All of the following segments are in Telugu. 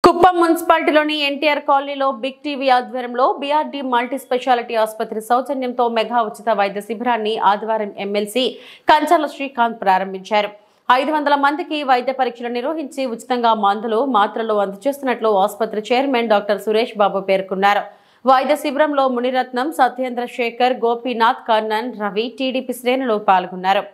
కుప్పం మున్సిపాలిటీలోని ఎన్టీఆర్ కాలనీలో బిగ్ టీవీ ఆధ్వర్యంలో బీఆర్డీ మల్టీ స్పెషాలిటీ ఆసుపత్రి సౌజన్యంతో మెగా ఉచిత వైద్య శిబిరాన్ని ఆదివారం ఎమ్మెల్సీ కంచాల శ్రీకాంత్ ప్రారంభించారు. 500 మందికి వైద్య పరీక్షలు నిర్వహించి ఉచితంగా మందులు మాత్రలు అందజేస్తున్నట్లు ఆసుపత్రి చైర్మన్ డాక్టర్ సురేష్ బాబు పేర్కొన్నారు. వైద్య శిబిరంలో మునిరత్నం, సత్యేంద్ర శేఖర్, గోపీనాథ్, కర్ణన్, రవి, టీడీపీ శ్రేణులు పాల్గొన్నారు.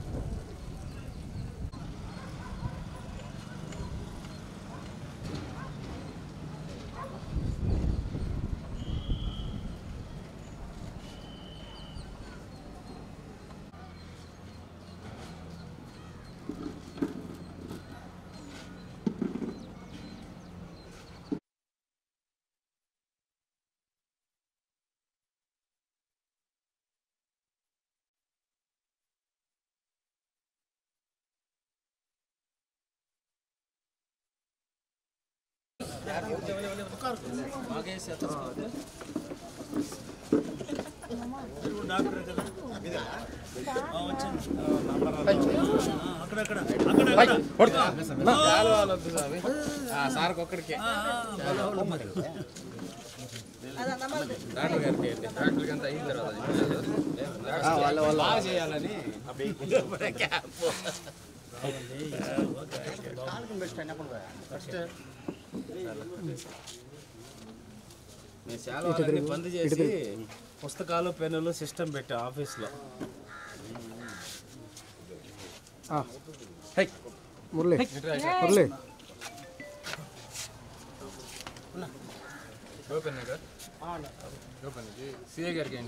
బంద్ చేసి పుస్తకాలు పెన్నులు సిస్టమ్ పెట్టా ఆఫీస్లో. మురళి సిఏ గారికి ఏం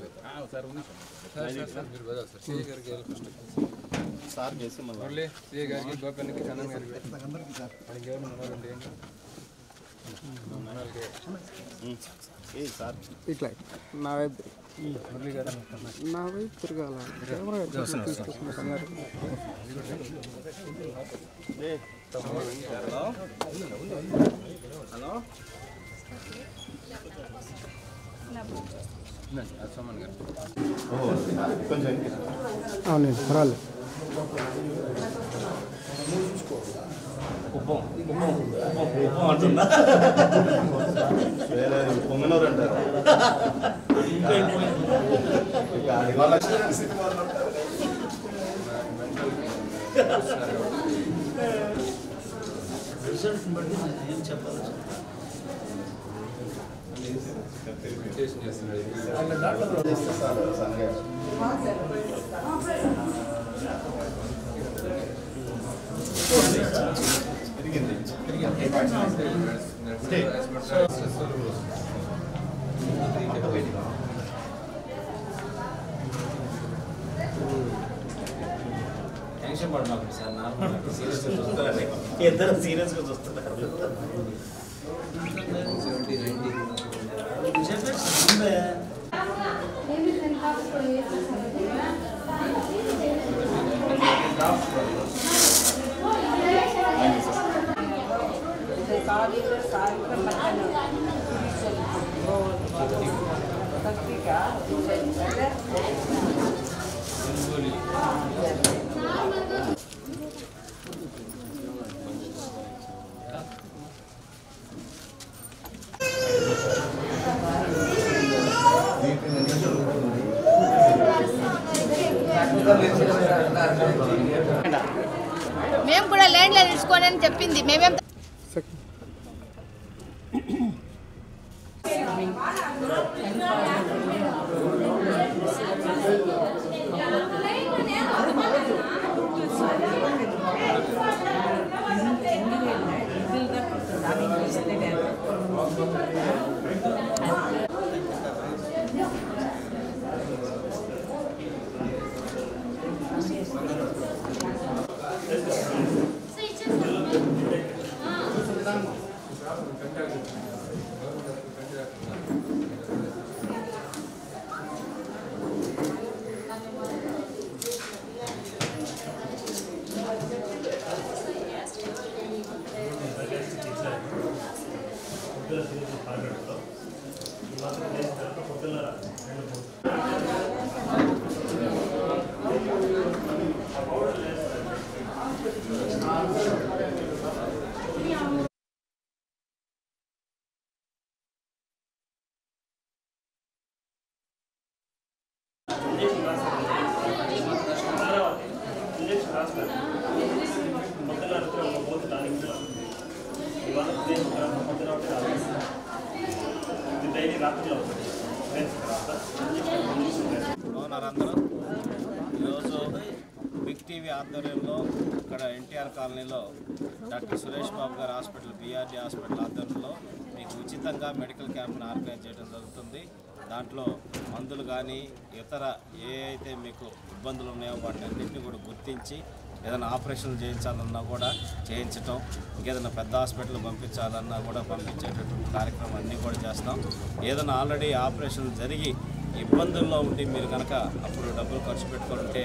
మురళి సిఏ గారికి గోపెన్కి కన్నన్ గారికి ఇట్లా నా వైపు తిరగాల తీసుకొస్తున్న సంగారు. అవునండి పర్వాలేదు. పొంగనూరు అంటారు. ఏం చెప్పాలి టెన్షన్ పడినప్పుడు సార్ నార్మల్ సీరియస్గా చూస్తున్నారు, ఇద్దరు సీరియస్గా చూస్తున్నారు. మేము కూడా ల్యాండ్లో తీసుకోండి అని చెప్పింది. మేమేం అందరూ ఈరోజు బిగ్ టీవీ ఆధ్వర్యంలో ఇక్కడ ఎన్టీఆర్ కాలనీలో డాక్టర్ సురేష్ బాబు గారి హాస్పిటల్ బిఆర్డి హాస్పిటల్ ఆధ్వర్యంలో మీకు ఉచితంగా మెడికల్ క్యాంప్ను ఆర్గనైజ్ చేయడం జరుగుతుంది. దాంట్లో మందులు కానీ ఇతర ఏ అయితే మీకు ఇబ్బందులు ఉన్నాయో వాటన్నింటినీ కూడా గుర్తించి ఏదైనా ఆపరేషన్లు చేయించాలన్నా కూడా చేయించటం, ఇంకేదైనా పెద్ద హాస్పిటల్ పంపించాలన్నా కూడా పంపించేటటువంటి కార్యక్రమం అన్నీ కూడా చేస్తాం. ఏదైనా ఆల్రెడీ ఆపరేషన్ జరిగి ఇబ్బందుల్లో ఉండి మీరు కనుక అప్పుడు డబ్బులు ఖర్చు పెట్టుకుంటే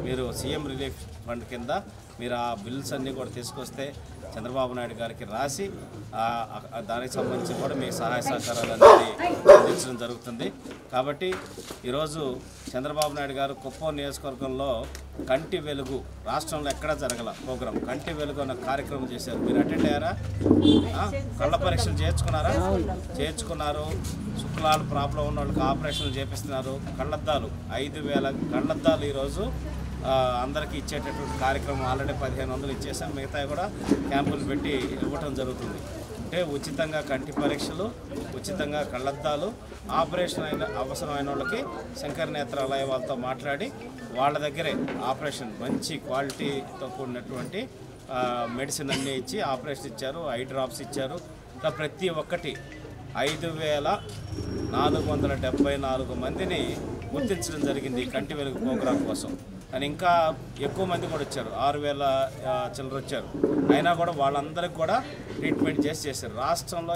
మీరు సీఎం రిలీఫ్ ఫండ్ కింద మీరు ఆ బిల్స్ అన్నీ కూడా తీసుకొస్తే చంద్రబాబు నాయుడు గారికి రాసి దానికి సంబంధించి కూడా మీ సహాయ సహకారాలు అనేది అందించడం జరుగుతుంది. కాబట్టి ఈరోజు చంద్రబాబు నాయుడు గారు కుప్పం నియోజకవర్గంలో కంటి వెలుగు రాష్ట్రంలో ఎక్కడా జరగల ప్రోగ్రాం కంటి వెలుగు అన్న కార్యక్రమం చేశారు. మీరు అటెండ్ అయ్యారా? కళ్ళ పరీక్షలు చేర్చుకున్నారు. శుక్లాలు ప్రాబ్లం ఉన్న వాళ్ళకి ఆపరేషన్లు చేపిస్తున్నారు. కళ్ళద్దాలు 5,000 కళ్ళద్దాలు ఈరోజు అందరికీ ఇచ్చేటటువంటి కార్యక్రమం ఆల్రెడీ 1,500 ఇచ్చేసాం. మిగతా కూడా క్యాంపులు పెట్టి ఇవ్వటం జరుగుతుంది. అంటే ఉచితంగా కంటి పరీక్షలు, ఉచితంగా కళ్ళద్దాలు, ఆపరేషన్ అవసరమైన వాళ్ళకి శంకర నేత్రాలయ వాళ్ళతో మాట్లాడి వాళ్ళ దగ్గరే ఆపరేషన్ మంచి క్వాలిటీతో కూడినటువంటి మెడిసిన్ అన్నీ ఇచ్చి ఆపరేషన్ ఇచ్చారు. ఐ డ్రాప్స్ ఇచ్చారు. ఇంకా ప్రతి ఒక్కటి 5,474 మందిని గుర్తించడం జరిగింది కంటి వెలుగు ప్రోగ్రాం కోసం. కానీ ఇంకా ఎక్కువ మంది కూడా వచ్చారు, 6,000 చిల్లర వచ్చారు. అయినా కూడా వాళ్ళందరికీ కూడా ట్రీట్మెంట్ చేశారు. రాష్ట్రంలో